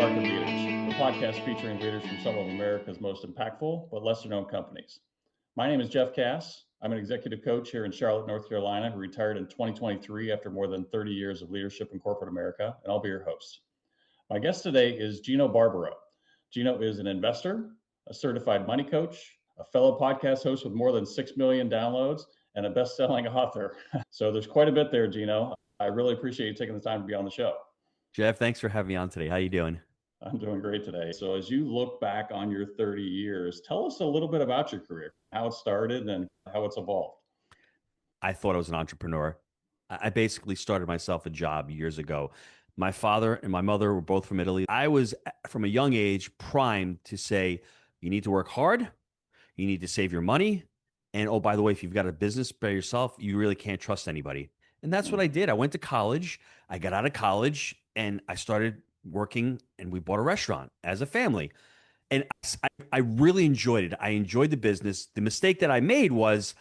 Market Leaders, the podcast featuring leaders from some of America's most impactful but lesser known companies. My name is Jeff Cass. I'm an executive coach here in Charlotte, North Carolina, who retired in 2023 after more than 30 years of leadership in corporate America, and I'll be your host. My guest today is Gino Barbaro. Gino is an investor, a certified money coach, a fellow podcast host with more than 6 million downloads, and a best-selling author. So there's quite a bit there, Gino. I really appreciate you taking the time to be on the show. Jeff, thanks for having me on today. How you doing? I'm doing great today. So as you look back on your 30 years, tell us a little bit about your career, how it started and how it's evolved. I thought I was an entrepreneur. I basically started myself a job years ago. My father and my mother were both from Italy. I was, from a young age, primed to say, you need to work hard, you need to save your money, and oh, by the way, if you've got a business by yourself, you really can't trust anybody. And that's what I did. I went to college, I got out of college, and I started working, and we bought a restaurant as a family. And I really enjoyed it. I enjoyed the business. The mistake that I made was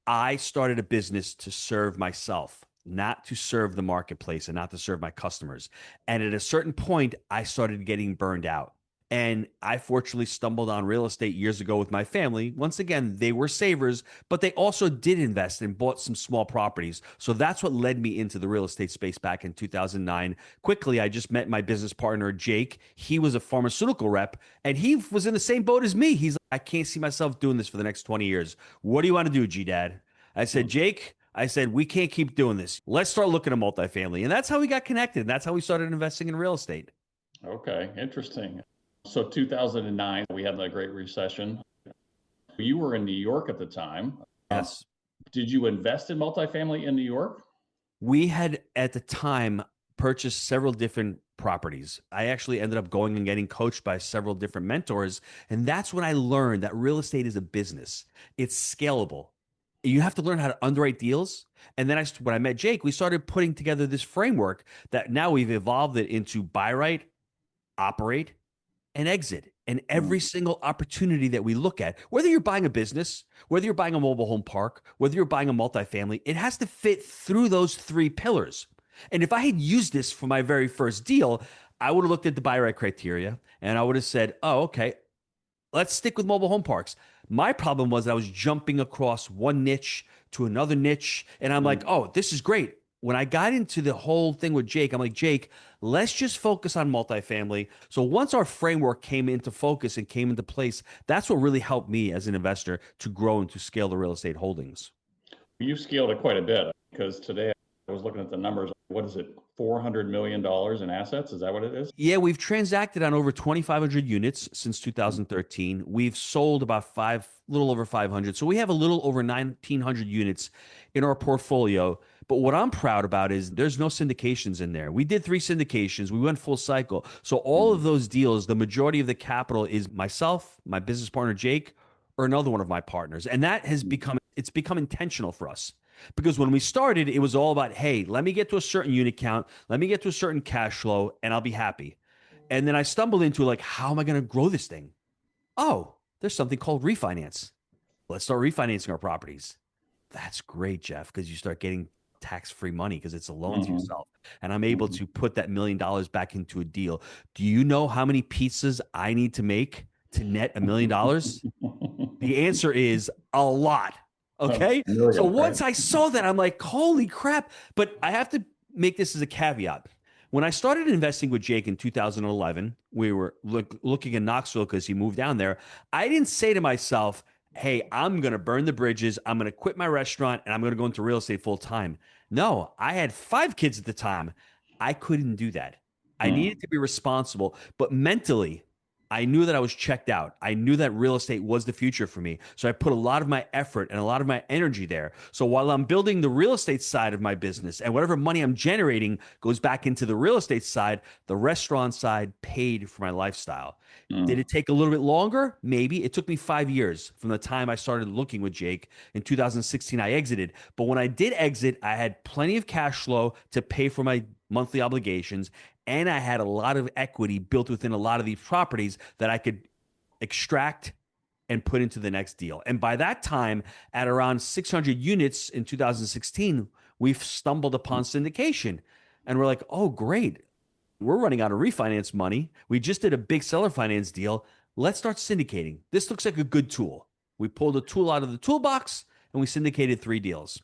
I started a business to serve myself, not to serve the marketplace and not to serve my customers. And at a certain point, I started getting burned out. And I fortunately stumbled on real estate years ago with my family. Once again, they were savers, but they also did invest and bought some small properties. So that's what led me into the real estate space back in 2009. Quickly, I just met my business partner, Jake. He was a pharmaceutical rep, and he was in the same boat as me. He's like, I can't see myself doing this for the next 20 years. What do you want to do, G-Dad? I said, Jake, we can't keep doing this. Let's start looking at multifamily. And that's how we got connected. And that's how we started investing in real estate. Okay, interesting. So 2009, we had the Great Recession. You were in New York at the time. Yes. Did you invest in multifamily in New York? We had, at the time, purchased several different properties. I actually ended up going and getting coached by several different mentors. And that's when I learned that real estate is a business. It's scalable. You have to learn how to underwrite deals. And then when I met Jake, we started putting together this framework that now we've evolved it into buy right, operate, and exit. And every single opportunity that we look at, whether you're buying a business, whether you're buying a mobile home park, whether you're buying a multifamily, it has to fit through those three pillars. And if I had used this for my very first deal, I would have looked at the buy right criteria and I would have said, oh, okay, let's stick with mobile home parks. My problem was that I was jumping across one niche to another niche. And I'm like, oh, this is great. When I got into the whole thing with Jake, I'm like, Jake, let's just focus on multifamily. So once our framework came into focus and came into place, that's what really helped me as an investor to grow and to scale the real estate holdings. You scaled it quite a bit because today I was looking at the numbers. What is it? $400 million in assets? Is that what it is? Yeah, we've transacted on over 2,500 units since 2013. We've sold about little over 500. So we have a little over 1,900 units in our portfolio. But what I'm proud about is there's no syndications in there. We did 3 syndications. We went full cycle. So all of those deals, the majority of the capital is myself, my business partner, Jake, or another one of my partners. And that has become intentional for us. Because when we started, it was all about, hey, let me get to a certain unit count, let me get to a certain cash flow, and I'll be happy. And then I stumbled into like, how am I going to grow this thing? Oh, there's something called refinance. Let's start refinancing our properties. That's great, Jeff, because you start getting tax-free money because it's a loan to yourself. And I'm able to put that $1 million back into a deal. Do you know how many pizzas I need to make to net $1 million? The answer is a lot. Okay. So once I saw that, I'm like, holy crap. But I have to make this as a caveat. When I started investing with Jake in 2011, we were looking in Knoxville because he moved down there. I didn't say to myself, hey, I'm going to burn the bridges. I'm going to quit my restaurant and I'm going to go into real estate full time. No, I had 5 kids at the time. I couldn't do that. I needed to be responsible, but mentally, I knew that I was checked out. I knew that real estate was the future for me. So I put a lot of my effort and a lot of my energy there. So while I'm building the real estate side of my business and whatever money I'm generating goes back into the real estate side, the restaurant side paid for my lifestyle. Did it take a little bit longer? Maybe. It took me 5 years from the time I started looking with Jake. In 2016, I exited. But when I did exit, I had plenty of cash flow to pay for my monthly obligations. And I had a lot of equity built within a lot of these properties that I could extract and put into the next deal. And by that time, at around 600 units in 2016, we've stumbled upon syndication. And we're like, oh, great. We're running out of refinance money. We just did a big seller finance deal. Let's start syndicating. This looks like a good tool. We pulled a tool out of the toolbox and we syndicated 3 deals.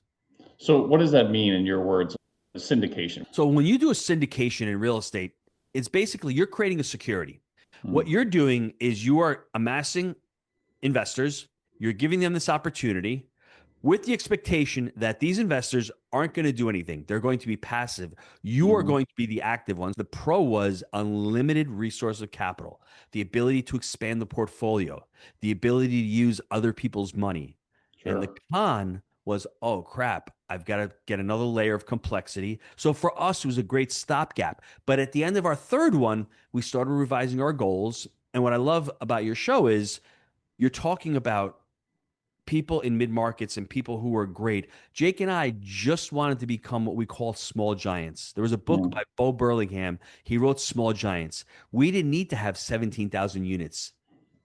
So what does that mean in your words, syndication? So when you do a syndication in real estate, it's basically you're creating a security. What you're doing is you are amassing investors, you're giving them this opportunity with the expectation that these investors aren't going to do anything. They're going to be passive. You are going to be the active ones. The pro was unlimited resource of capital, the ability to expand the portfolio, the ability to use other people's money. Sure. And the con was, oh crap, I've got to get another layer of complexity. So for us, it was a great stopgap. But at the end of our third one, we started revising our goals. And what I love about your show is you're talking about people in mid markets and people who are great. Jake and I just wanted to become what we call small giants. There was a book by Bo Burlingham. He wrote Small Giants. We didn't need to have 17,000 units.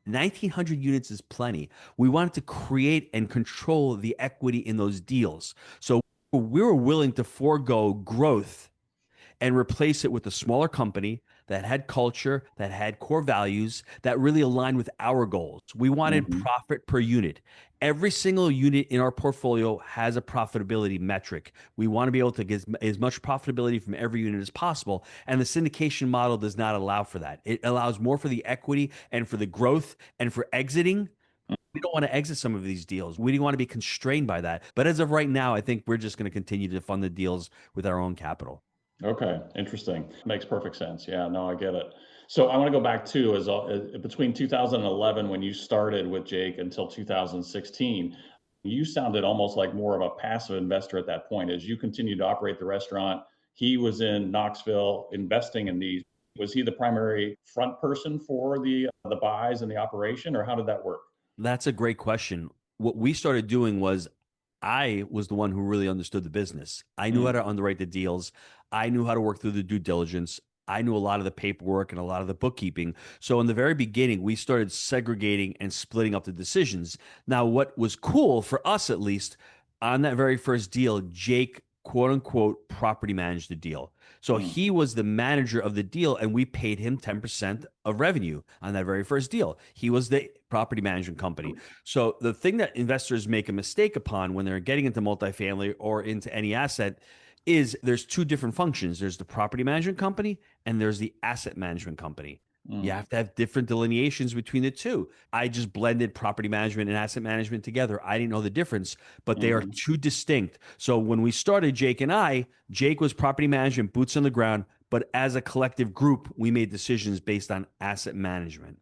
1,900 units is plenty. We wanted to create and control the equity in those deals. So we were willing to forego growth and replace it with a smaller company that had culture, that had core values, that really aligned with our goals. We wanted profit per unit. Every single unit in our portfolio has a profitability metric. We want to be able to get as much profitability from every unit as possible. And the syndication model does not allow for that. It allows more for the equity and for the growth and for exiting. We don't want to exit some of these deals. We don't want to be constrained by that. But as of right now, I think we're just going to continue to fund the deals with our own capital. Okay, interesting. Makes perfect sense. Yeah, no, I get it. So I want to go back to as between 2011 when you started with Jake until 2016, you sounded almost like more of a passive investor at that point. As you continued to operate the restaurant, he was in Knoxville investing in these. Was he the primary front person for the buys and the operation, or how did that work? That's a great question. What we started doing was I was the one who really understood the business. I knew how to underwrite the deals. I knew how to work through the due diligence. I knew a lot of the paperwork and a lot of the bookkeeping. So in the very beginning, we started segregating and splitting up the decisions. Now, what was cool for us, at least, on that very first deal, Jake, quote unquote, property managed the deal. So he was the manager of the deal, and we paid him 10% of revenue on that very first deal. He was the property management company. So the thing that investors make a mistake upon when they're getting into multifamily or into any asset is there's 2 different functions. There's the property management company and there's the asset management company. You have to have different delineations between the 2. I just blended property management and asset management together. I didn't know the difference, but they are 2 distinct. So when we started, Jake and I, Jake was property management, boots on the ground, but as a collective group, we made decisions based on asset management.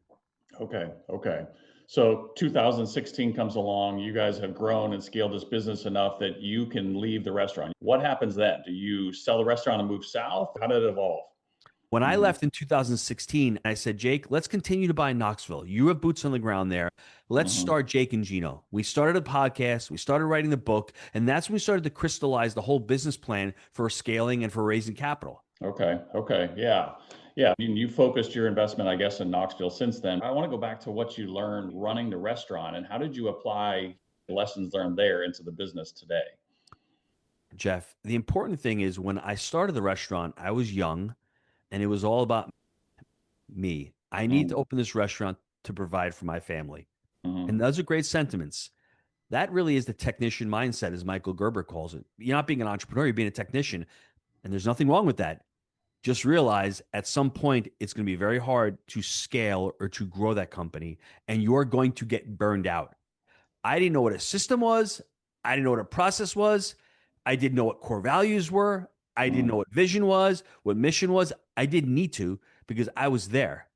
Okay. So 2016 comes along, you guys have grown and scaled this business enough that you can leave the restaurant. What happens then? Do you sell the restaurant and move south? How did it evolve? When I left in 2016, I said, Jake, let's continue to buy Knoxville. You have boots on the ground there. Let's start Jake and Gino. We started a podcast. We started writing the book. And that's when we started to crystallize the whole business plan for scaling and for raising capital. Okay. Yeah. You focused your investment, I guess, in Knoxville since then. I want to go back to what you learned running the restaurant and how did you apply the lessons learned there into the business today? Jeff, the important thing is when I started the restaurant, I was young. And it was all about me. I need to open this restaurant to provide for my family. And those are great sentiments. That really is the technician mindset, as Michael Gerber calls it. You're not being an entrepreneur, you're being a technician. And there's nothing wrong with that. Just realize at some point it's going to be very hard to scale or to grow that company. And you're going to get burned out. I didn't know what a system was. I didn't know what a process was. I didn't know what core values were. I didn't know what vision was, what mission was. I didn't need to because I was there.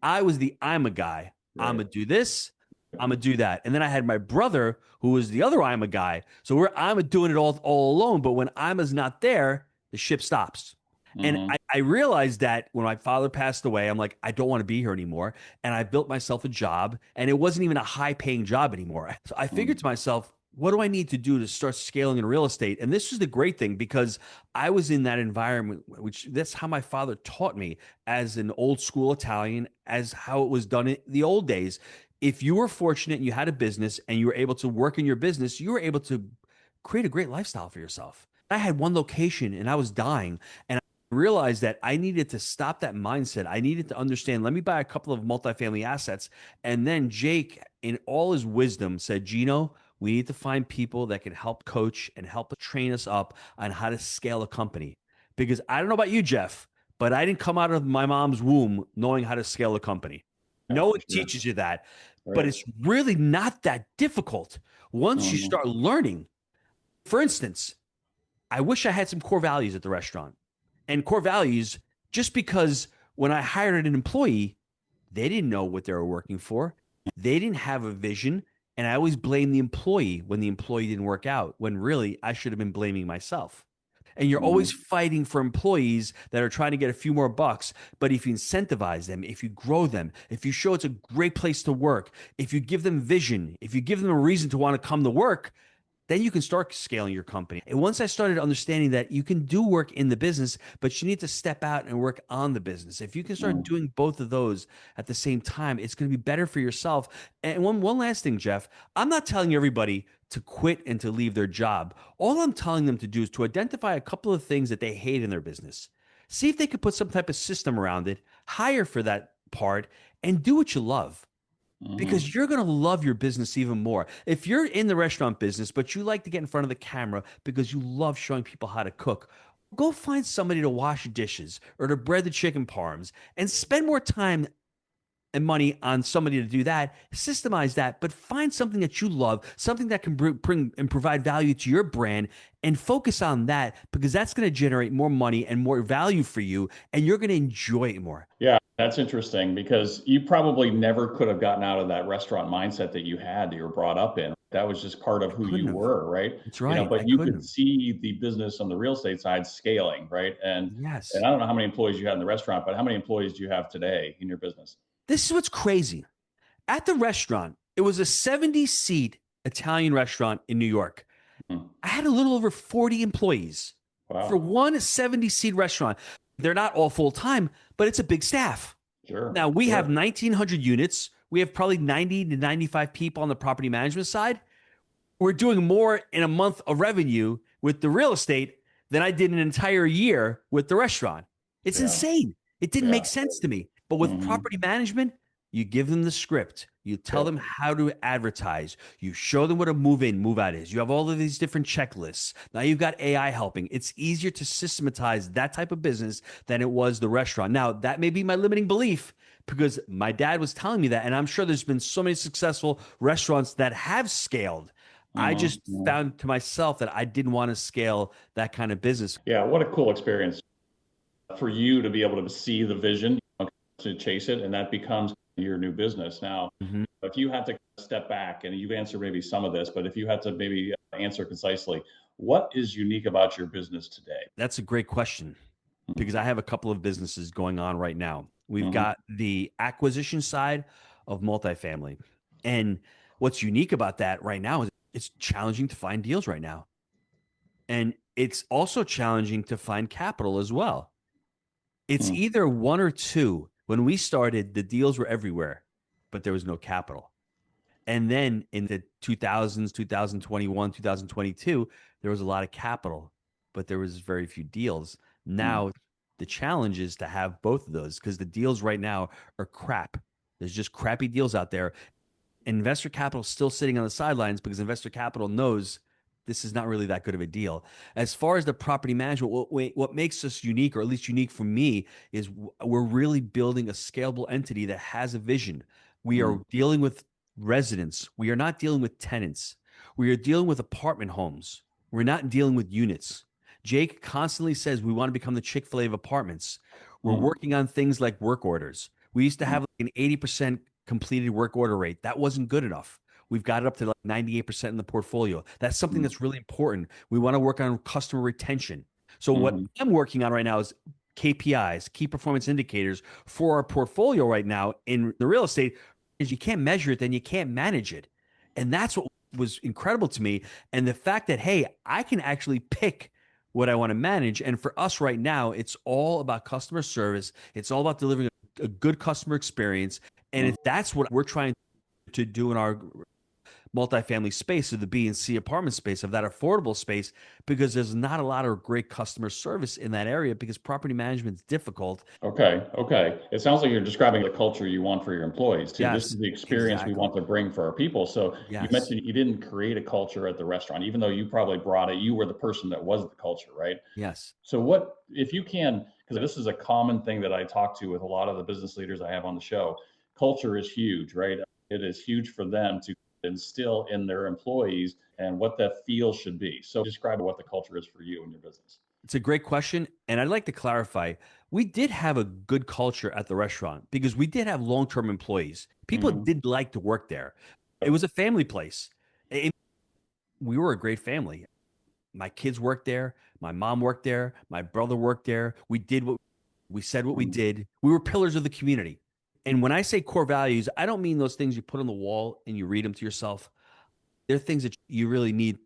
I was I'm a guy. Right. I'm going to do this. I'm going to do that. And then I had my brother who was the other I'm a guy. So I'm doing it all alone. But when Ima's not there, the ship stops. And I realized that when my father passed away, I'm like, I don't want to be here anymore. And I built myself a job and it wasn't even a high paying job anymore. So I figured to myself, what do I need to do to start scaling in real estate? And this was the great thing because I was in that environment, which that's how my father taught me as an old school Italian, as how it was done in the old days. If you were fortunate and you had a business and you were able to work in your business, you were able to create a great lifestyle for yourself. I had one location and I was dying and realized that I needed to stop that mindset. I needed to understand, let me buy a couple of multifamily assets. And then Jake, in all his wisdom, said, Gino, we need to find people that can help coach and help train us up on how to scale a company. Because I don't know about you, Jeff, but I didn't come out of my mom's womb knowing how to scale a company. Yeah, No for one sure. teaches you that, but Right. it's really not that difficult once you Mhm. start learning. For instance, I wish I had some core values at the restaurant. And core values, just because when I hired an employee, they didn't know what they were working for. They didn't have a vision. And I always blame the employee when the employee didn't work out, when really I should have been blaming myself. And you're always Mhm. fighting for employees that are trying to get a few more bucks. But if you incentivize them, if you grow them, if you show it's a great place to work, if you give them vision, if you give them a reason to want to come to work, then you can start scaling your company. And once I started understanding that you can do work in the business, but you need to step out and work on the business. If you can start Mhm. doing both of those at the same time, it's going to be better for yourself. And one last thing, Jeff, I'm not telling everybody to quit and to leave their job. All I'm telling them to do is to identify a couple of things that they hate in their business. See if they could put some type of system around it, hire for that part, and do what you love, Mhm. because you're going to love your business even more. If you're in the restaurant business, but you like to get in front of the camera because you love showing people how to cook, go find somebody to wash dishes or to bread the chicken parms and spend more time and money on somebody to do that. Systemize that, but find something that you love, something that can bring and provide value to your brand, and focus on that, because that's going to generate more money and more value for you, and you're going to enjoy it more. Yeah, that's interesting because you probably never could have gotten out of that restaurant mindset that you had, that you were brought up in. That was just part of I who couldn't you have. were, right? That's right. I But you couldn't could have. see the business on the real estate side scaling, right? And Yes. I don't know how many employees you had in the restaurant, but how many employees do you have today in your business? This is what's crazy. At the restaurant, it was a 70-seat Italian restaurant in New York. Hmm. I had a little over 40 employees for Wow. one 70-seat restaurant. They're not all full time, but it's a big staff. Sure. Now, we have Sure. 1,900 units. We have probably 90 to 95 people on the property management side. We're doing more in a month of revenue with the real estate than I did an entire year with the restaurant. It's Yeah. insane. It didn't Yeah. make sense to me. But with Hmm. property management, you give them the script. You tell Yep. them how to advertise. You show them what a move in, move out is. You have all of these different checklists. Now you've got AI helping. It's easier to systematize that type of business than it was the restaurant. Now, that may be my limiting belief because my dad was telling me that. And I'm sure there's been so many successful restaurants that have scaled. I Hmm. just found to myself that I didn't want to scale that kind of business. Yeah. What a cool experience for you to be able to see the vision, to chase it, and that becomes your new business. Now, Mhm. if you had to step back, and you've answered maybe some of this, but if you had to maybe answer concisely, what is unique about your business today? That's a great question because I have a couple of businesses going on right now. We've Mm-hmm. got the acquisition side of multifamily. And what's unique about that right now is it's challenging to find deals right now. And it's also challenging to find capital as well. It's Mm-hmm. either one or two. When we started, the deals were everywhere, but there was no capital. And then in the 2000s, 2021, 2022, there was a lot of capital, but there was very few deals. Now, the challenge is to have both of those because the deals right now are crap. There's just crappy deals out there. Investor capital is still sitting on the sidelines because investor capital knows this is not really that good of a deal. As far as the property management, what makes us unique, or at least unique for me, is we're really building a scalable entity that has a vision. We Mm-hmm. are dealing with residents. We are not dealing with tenants. We are dealing with apartment homes. We're not dealing with units. Jake constantly says we want to become the Chick-fil-A of apartments. We're Mm-hmm. working on things like work orders. We used to have like an 80% completed work order rate. That wasn't good enough. We've got it up to like 98% in the portfolio. That's something that's really important. We want to work on customer retention. So what Mm-hmm. I'm working on right now is KPIs, key performance indicators for our portfolio right now in the real estate. Is you can't measure it, then you can't manage it. And that's what was incredible to me. And the fact that, hey, I can actually pick what I want to manage. And for us right now, it's all about customer service. It's all about delivering a good customer experience. And if that's what we're trying to do in our multifamily space, of the B and C apartment space, of that affordable space, because there's not a lot of great customer service in that area because property management is difficult. Okay, okay. It sounds like you're describing the culture you want for your employees too. This Yes, is the experience we exactly. want to bring for our people. So you Yes, mentioned you didn't create a culture at the restaurant, even though you probably brought it. You were the person that was the culture, right? yes. So what if you can, because this is a common thing that I talk to with a lot of the business leaders I have on the show. Culture is huge, right? It is huge for them to instill in their employees and what that feel should be. So describe what the culture is for you and your business. It's a great question. And I'd like to clarify, we did have a good culture at the restaurant because we did have long term employees. People Mm-hmm. did like to work there. It was a family place. We were a great family. My kids worked there. My mom worked there. My brother worked there. We said what we Mm-hmm. did. We were pillars of the community. And when I say core values, I don't mean those things you put on the wall and you read them to yourself. They're things that you really need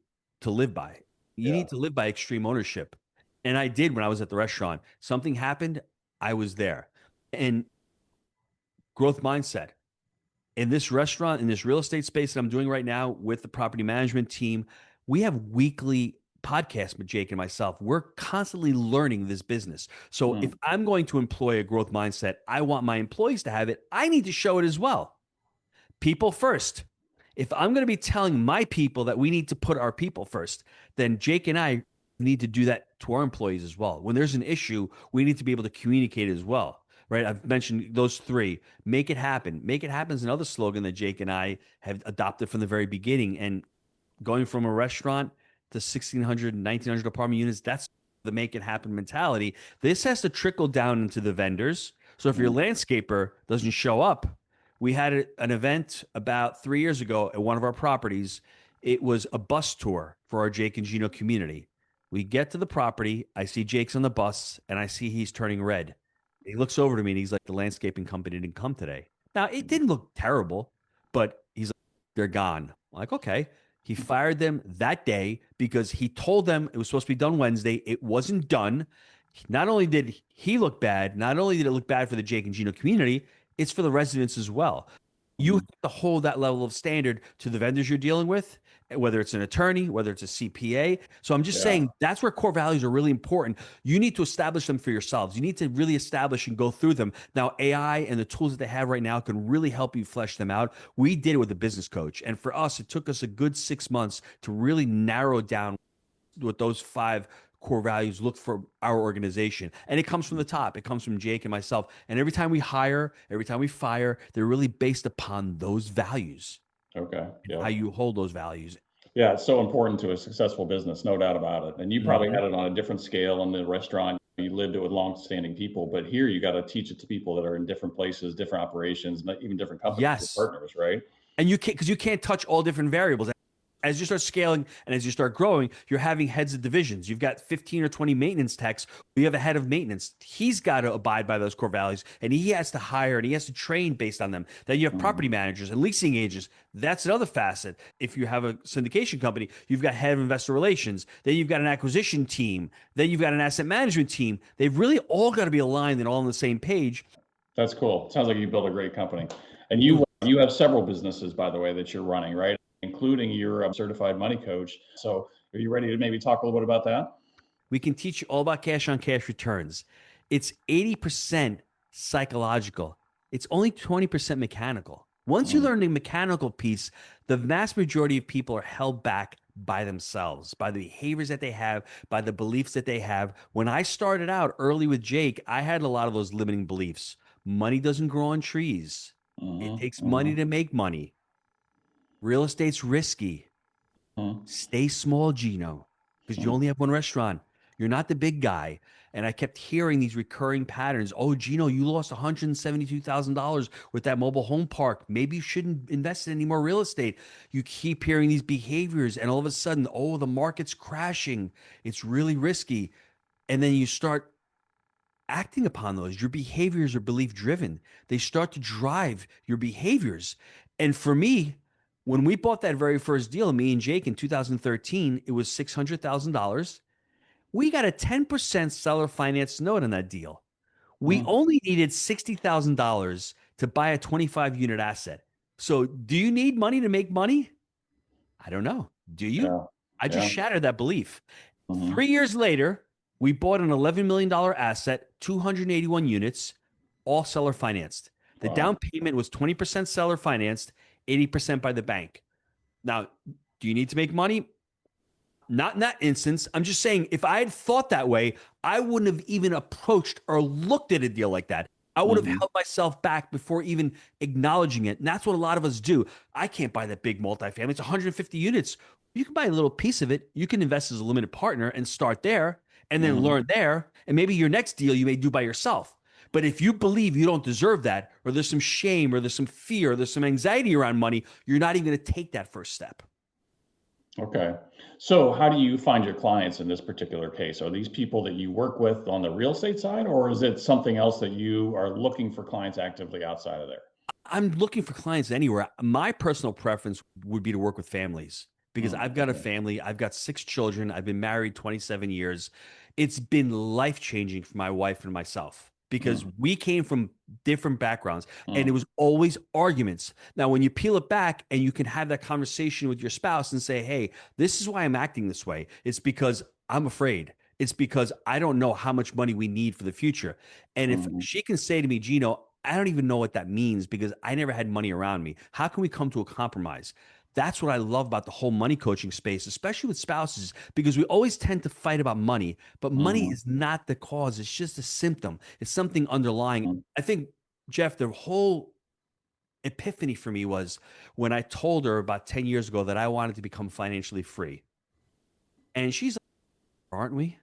to live by. You Yeah. need to live by extreme ownership. And I did when I was at the restaurant. Something happened, I was there. And growth mindset. In this restaurant, in this real estate space that I'm doing right now with the property management team, we have weekly podcasts with Jake and myself. We're constantly learning this business. So if Mm-hmm. I'm going to employ a growth mindset, I want my employees to have it. I need to show it as well. People first. If I'm going to be telling my people that we need to put our people first, then Jake and I need to do that to our employees as well. When there's an issue, we need to be able to communicate as well. Right. I've mentioned those three. Make it happen. Make it happen is another slogan that Jake and I have adopted from the very beginning. And going from a restaurant to 1,600, 1,900 apartment units, that's the make it happen mentality. This has to trickle down into the vendors. So if your landscaper doesn't show up, we had an event about 3 years ago at one of our properties. It was a bus tour for our Jake and Gino community. We get to the property. I see Jake's on the bus and I see he's turning red. He looks over to me and he's like, the landscaping company didn't come today. Now, it didn't look terrible, but he's like, they're gone. I'm like, okay. He fired them that day because he told them it was supposed to be done Wednesday. It wasn't done. Not only did he look bad, not only did it look bad for the Jake and Gino community, it's for the residents as well. You Mm-hmm. have to hold that level of standard to the vendors you're dealing with, whether it's an attorney, whether it's a CPA. So I'm just Yeah. saying that's where core values are really important. You need to establish them for yourselves. You need to really establish and go through them. Now, AI and the tools that they have right now can really help you flesh them out. We did it with a business coach. And for us, it took us a good 6 months to really narrow down what those five core values look for our organization. And it comes from the top. It comes from Jake and myself. And every time we hire, every time we fire, they're really based upon those values Okay. and how Yeah. you hold those values. Yeah, it's so important to a successful business, no doubt about it. And you probably Mhm. had it on a different scale in the restaurant. You lived it with long-standing people, but here you got to teach it to people that are in different places, different operations, even different companies, your Yes. partners, right? And you can't, because you can't touch all different variables. As you start scaling and as you start growing, you're having heads of divisions. You've got 15 or 20 maintenance techs. You have a head of maintenance. He's got to abide by those core values and he has to hire and he has to train based on them. Then you have Mhm. property managers and leasing agents. That's another facet. If you have a syndication company, you've got head of investor relations. Then you've got an acquisition team. Then you've got an asset management team. They've really all got to be aligned and all on the same page. That's cool. Sounds like you built a great company. And We do. you have several businesses, by the way, that you're running, right? Including your certified money coach. So are you ready to maybe talk a little bit about that? We can teach you all about cash on cash returns. It's 80% psychological, it's only 20% mechanical. Once you Mm, learn the mechanical piece, the vast majority of people are held back by themselves, by the behaviors that they have, by the beliefs that they have. When I started out early with Jake, I had a lot of those limiting beliefs. Money doesn't grow on trees. It mhm, takes money mhm, to make money. Real estate's risky. mhm, Stay small, Gino, because you mhm. only have one restaurant. You're not the big guy. And I kept hearing these recurring patterns. Oh, Gino, you lost $172,000 with that mobile home park. Maybe you shouldn't invest in any more real estate. You keep hearing these behaviors, and all of a sudden, oh, the market's crashing. It's really risky. And then you start acting upon those. Your behaviors are belief driven, they start to drive your behaviors. And for me, when we bought that very first deal, me and Jake in 2013, it was $600,000. We got a 10% seller finance note on that deal. We Mhm. only needed $60,000 to buy a 25 unit asset. So, do you need money to make money? I don't know. Do you? Yeah. I just Yeah. shattered that belief. Hmm. 3 years later, we bought an $11 million asset, 281 units, all seller financed. The down Wow. payment was 20% seller financed, 80% by the bank. Now, do you need to make money? Not in that instance. I'm just saying, if I had thought that way, I wouldn't have even approached or looked at a deal like that. I would have Hmm. held myself back before even acknowledging it. And that's what a lot of us do. I can't buy that big multifamily. It's 150 units. You can buy a little piece of it. You can invest as a limited partner and start there and then Hmm. learn there. And maybe your next deal you may do by yourself. But if you believe you don't deserve that, or there's some shame, or there's some fear, or there's some anxiety around money, you're not even going to take that first step. Okay. So how do you find your clients in this particular case? Are these people that you work with on the real estate side, or is it something else that you are looking for clients actively outside of there? I'm looking for clients anywhere. My personal preference would be to work with families because I've got a Okay. family. I've got 6 children. I've been married 27 years. It's been life changing for my wife and myself because Mm, we came from different backgrounds and it mm, was always arguments. Now, when you peel it back and you can have that conversation with your spouse and say, hey, this is why I'm acting this way, it's because I'm afraid. It's because I don't know how much money we need for the future. And if mhm, she can say to me, Gino, I don't even know what that means because I never had money around me. How can we come to a compromise? That's what I love about the whole money coaching space, especially with spouses, because we always tend to fight about money, but money mhm, is not the cause. It's just a symptom, it's something underlying. mm, I think, Jeff, the whole epiphany for me was when I told her about 10 years ago that I wanted to become financially free. And she's like, aren't we?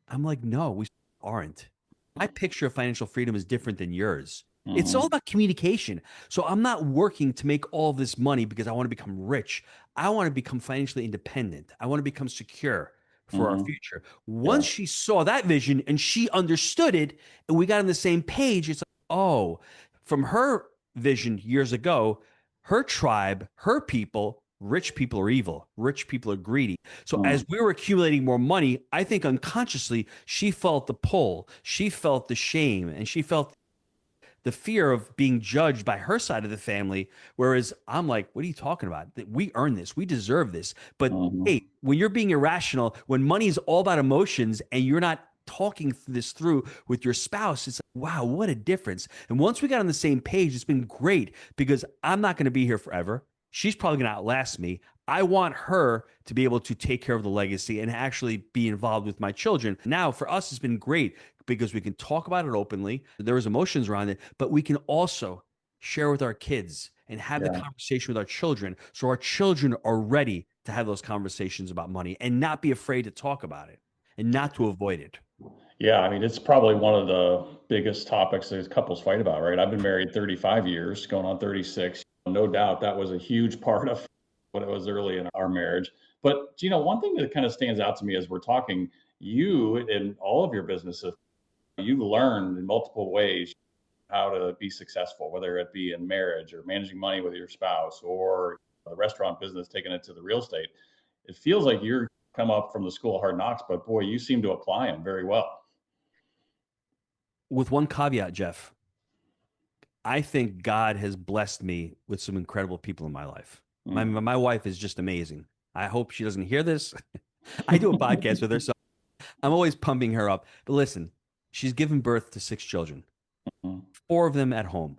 I'm like, no, we aren't. My picture of financial freedom is different than yours. It's all mhm, about communication. So I'm not working to make all this money because I want to become rich. I want to become financially independent. I want to become secure for our mhm. future. Once Yeah. she saw that vision and she understood it and we got on the same page, it's like, oh, from her vision years ago, her tribe, her people, rich people are evil, rich people are greedy. So Mm, as we were accumulating more money, I think unconsciously she felt the pull, she felt the shame, and she felt the fear of being judged by her side of the family. Whereas I'm like, what are you talking about? That we earn this, we deserve this. But mhm, hey, when you're being irrational, when money is all about emotions and you're not talking this through with your spouse, it's like, wow, what a difference. And once we got on the same page, it's been great because I'm not going to be here forever. She's probably going to outlast me. I want her to be able to take care of the legacy and actually be involved with my children. Now, for us, it's been great because we can talk about it openly. There is emotions around it, but we can also share with our kids and have the yeah. conversation with our children so our children are ready to have those conversations about money and not be afraid to talk about it and not to avoid it. Yeah, I mean, it's probably one of the biggest topics that couples fight about, right? I've been married 35 years, going on 36. No doubt that was a huge part of what it was early in our marriage. But, one thing that kind of stands out to me as we're talking, you in all of your businesses, you learned in multiple ways how to be successful, whether it be in marriage or managing money with your spouse or the restaurant business, taking it to the real estate. It feels like you're come up from the school of hard knocks, but boy, you seem to apply them very well. With one caveat, Jeff, I think God has blessed me with some incredible people in my life. Mm. My wife is just amazing. I hope she doesn't hear this. I do a podcast with her, so I'm always pumping her up. But listen, she's given birth to 6 children, Mm. 4 of them at home.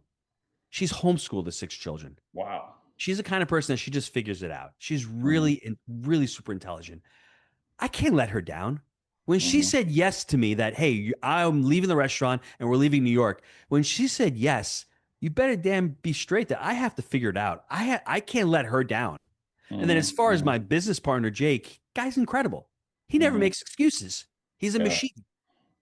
She's homeschooled the 6 children. Wow. She's the kind of person that she just figures it out. She's Mhm, really super intelligent. I can't let her down. When she mhm, said yes to me that, hey, I'm leaving the restaurant and we're leaving New York, when she said yes, you better damn be straight that I have to figure it out. I can't let her down. And then as mhm, far as mhm, my business partner, Jake, guy's incredible. He never mhm. makes excuses. He's a Yeah, machine.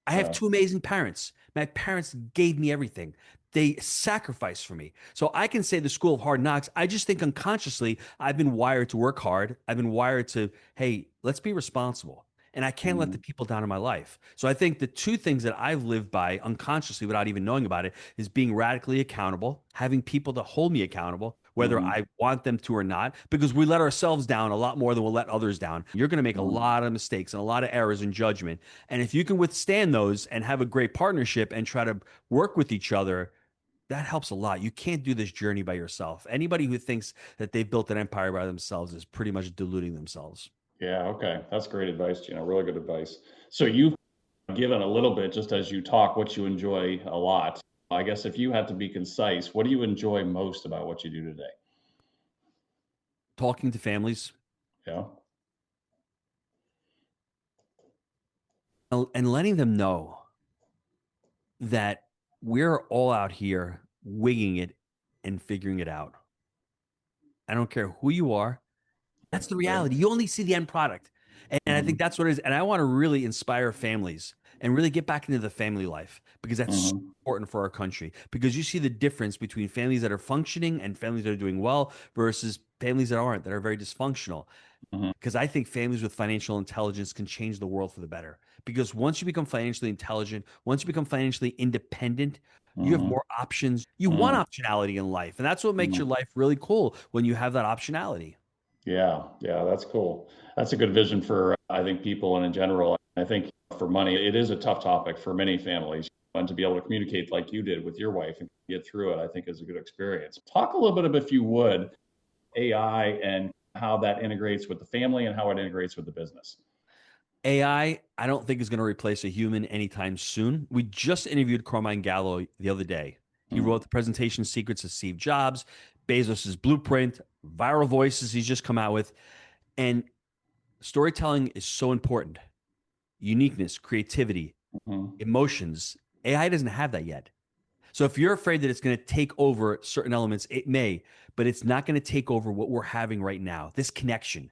I have yeah. 2 amazing parents. My parents gave me everything. They sacrificed for me. So I can say the school of hard knocks. I just think unconsciously, I've been wired to work hard. I've been wired to, hey, let's be responsible. And I can't let the Mhm, people down in my life. So I think the 2 things that I've lived by unconsciously without even knowing about it is being radically accountable, having people to hold me accountable, whether mhm, I want them to or not, because we let ourselves down a lot more than we'll let others down. You're going to make a mhm, lot of mistakes and a lot of errors in judgment. And if you can withstand those and have a great partnership and try to work with each other, that helps a lot. You can't do this journey by yourself. Anybody who thinks that they've built an empire by themselves is pretty much deluding themselves. Yeah, okay. That's great advice, Gino. Really good advice. So you've given a little bit just as you talk what you enjoy a lot. I guess if you had to be concise, what do you enjoy most about what you do today? Talking to families Yeah. and letting them know that we're all out here winging it and figuring it out. I don't care who you are. That's the Right. reality. You only see the end product. And I think Mhm. that's what it is. And I want to really inspire families and really get back into the family life because that's so Mhm. important for our country. Because you see the difference between families that are functioning and families that are doing well versus families that aren't, that are very dysfunctional. Mhm. Because I think families with financial intelligence can change the world for the better. Because once you become financially intelligent, once you become financially independent, you have Mhm. more options. You want Mhm. optionality in life. And that's what makes your Mhm. life really cool when you have that optionality. Yeah, yeah, that's cool. That's a good vision for, I think, people and in general. I think for money, it is a tough topic for many families. And to be able to communicate like you did with your wife and get through it, I think is a good experience. Talk a little bit of, if you would, AI and how that integrates with the family and how it integrates with the business. AI, I don't think is going to replace a human anytime soon. We just interviewed Carmine Gallo the other day. He Mm, wrote the presentation secrets of Steve Jobs, Bezos's blueprint, viral voices he's just come out with. And storytelling is so important. Uniqueness, creativity, mhm, emotions. AI doesn't have that yet. So if you're afraid that it's going to take over certain elements, it may, but it's not going to take over what we're having right now. This connection,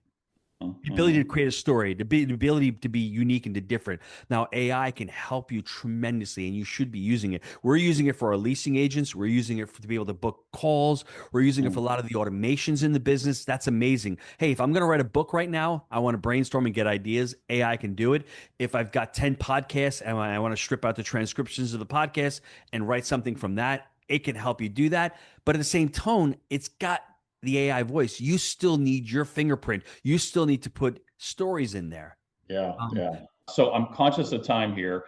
the ability to mhm, create a story, the ability to be unique and to different. Now, AI can help you tremendously, and you should be using it. We're using it for our leasing agents. We're using it to be able to book calls. We're using it for mhm, a lot of the automations in the business. That's amazing. Hey, if I'm going to write a book right now, I want to brainstorm and get ideas. AI can do it. If I've got 10 podcasts and I want to strip out the transcriptions of the podcast and write something from that, it can help you do that. But at the same tone, it's got the AI voice. You still need your fingerprint. You still need to put stories in there. yeah, Um, yeah. So I'm conscious of time here,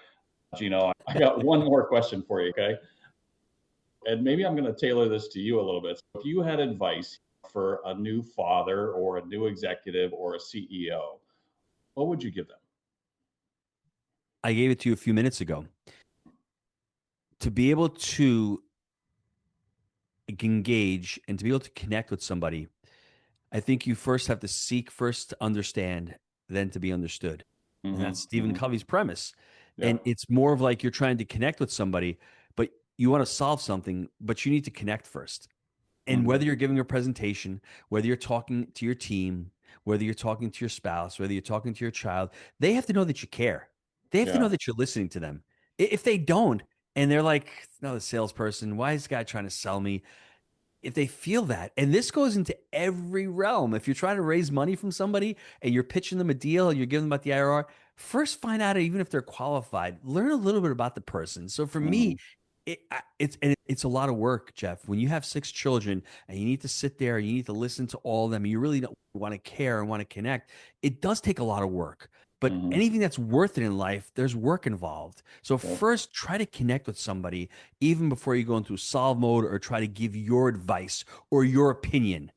Gino. I got one more question for you, okay? And maybe I'm going to tailor this to you a little bit. So if you had advice for a new father or a new executive or a CEO, what would you give them? I gave it to you a few minutes ago. To be able to engage and to be able to connect with somebody, I think you first have to seek first to understand, then to be understood. And that's Hmm. Stephen Hmm. Covey's premise. Yeah. And it's more of like you're trying to connect with somebody, but you want to solve something, but you need to connect first. And Hmm. whether you're giving a presentation, whether you're talking to your team, whether you're talking to your spouse, whether you're talking to your child, they have to know that you care. They have to know Yeah. that you're listening to them. If they don't, and they're like, another salesperson, why is this guy trying to sell me? If they feel that, and this goes into every realm, if you're trying to raise money from somebody and you're pitching them a deal and you're giving them about the IRR, first find out even if they're qualified. Learn a little bit about the person. So for me, Hmm. it's a lot of work, Jeff. When you have six children and you need to sit there and you need to listen to all of them, and you really don't want to care and want to connect. It does take a lot of work. But Hmm. anything that's worth it in life, there's work involved. So Yep. first, try to connect with somebody even before you go into solve mode or try to give your advice or your opinion.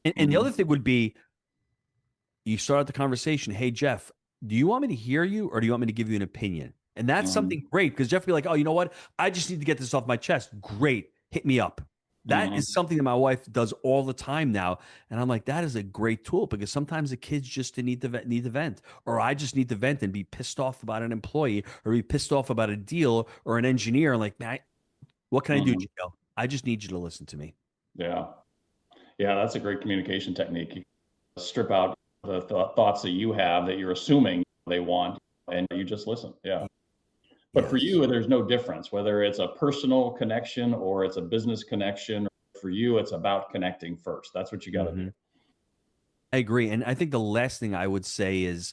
And the Hmm. other thing would be you start out the conversation, hey, Jeff, do you want me to hear you or do you want me to give you an opinion? And that's something Hmm. great because Jeff would be like, oh, you know what? I just need to get this off my chest. Great. Hit me up. That Hmm. is something that my wife does all the time now. And I'm like, that is a great tool because sometimes the kids just need to vent, or I just need to vent and be pissed off about an employee or be pissed off about a deal or an engineer. Like, man, what can I do, Hmm. Gino? I just need you to listen to me. Yeah. Yeah. That's a great communication technique. You strip out the thoughts that you have that you're assuming they want, and you just listen. Yeah. But for Yes. you, there's no difference whether it's a personal connection or it's a business connection. For you, it's about connecting first. That's what you got to do. Hmm. I agree. And I think the last thing I would say is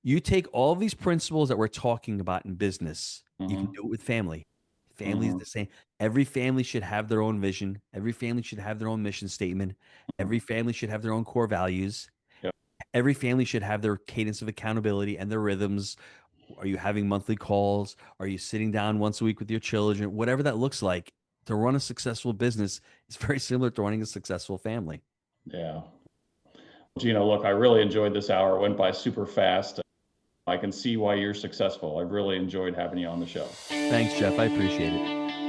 you take all these principles that we're talking about in business, you can Hmm. do it with family. Family is Hmm. the same. Every family should have their own vision. Every family should have their own mission statement. Every family should have their own core values. Yep. Every family should have their cadence of accountability and their rhythms. Are you having monthly calls? Are you sitting down once a week with your children? Whatever that looks like, to run a successful business is very similar to running a successful family. Yeah. Gino, look, I really enjoyed this hour. It went by super fast. I can see why you're successful. I've really enjoyed having you on the show. Thanks, Jeff. I appreciate it.